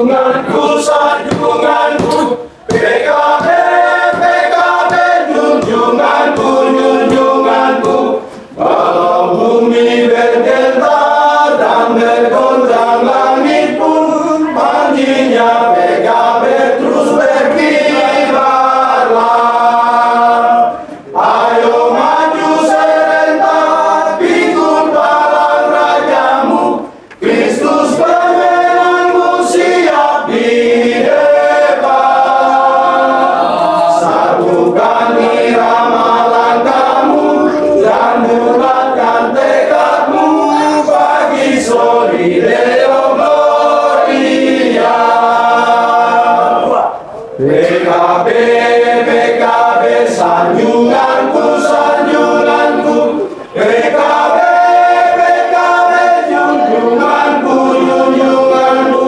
sanjunganku, sanjunganku, PKB, PKB, junjunganku, junjunganku. Walau bumi bergetar dan bergoncang langit pun, panjinya PKB terus berkibarlah. Ayo maju serentak, pikul palang rajamu, Kristus pemenangmu siap di depan. Satukan irama langkahmu dan bulatkan tekadmu bagi Soli Deo Gloria. PKB, PKB, sanjunganku, sanjunganku, PKB, PKB, junjunganku, junjunganku.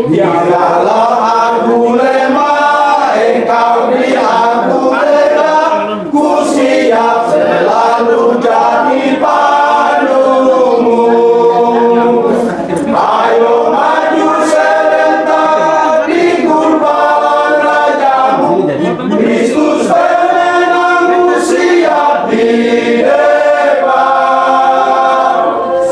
Biarlah aku lemah, engkau beri aku tegar, ku siap selalu jadi padumu. Ayo maju serentak, pikul palang rajamu, Kristus pemenangmu siap di depan.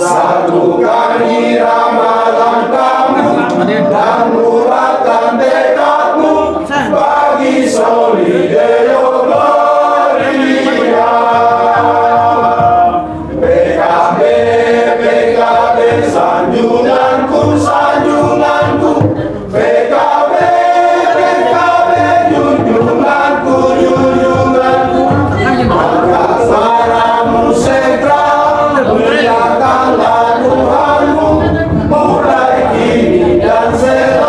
Satukan irama langkahmu dan bulatkan tekadmu bagi Soli Deo Gloria. PKB, PKB, sanjunganku, sanjunganku, PKB, PKB, junjunganku, junjunganku. Angkat suaramu segera, muliakanlah Tuhanmu, mulai kini dan selamanya.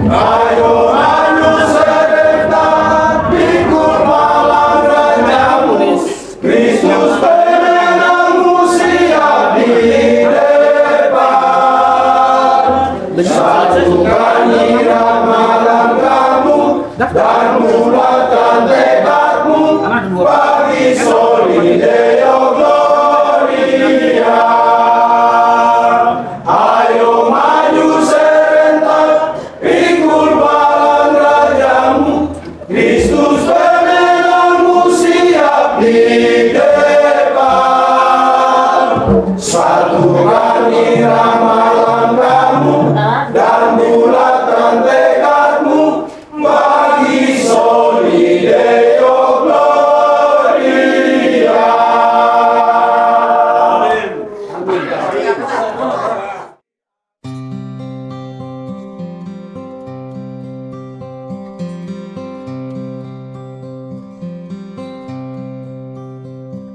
Ayo maju serentak, pikul palang rajamu, Kristus pemenangmu siap di depan. Satukan irama langkahmu dan bulatkan tekadmu bagi Soli Deo Gloria. Ayo maju serentak, pikul palang rajamu, Kristus pemenangmu siap di depan. Satukan irama langkahmu dan bulatkan tekadmu bagi Soli Deo Gloria.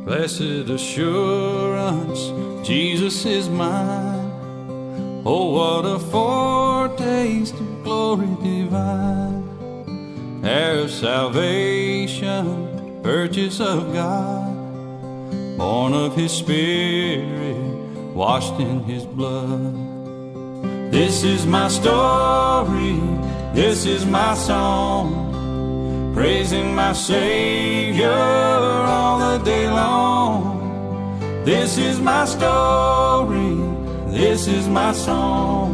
Blessed assurance, Jesus is mine. Oh, what a foretaste of glory divine. Heir of salvation, purchase of God, born of His Spirit, washed in His blood. This is my story, this is my song, praising my Savior all the day long. This is my story, this is my song,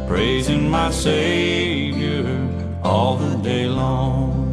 praising my Savior all the day long.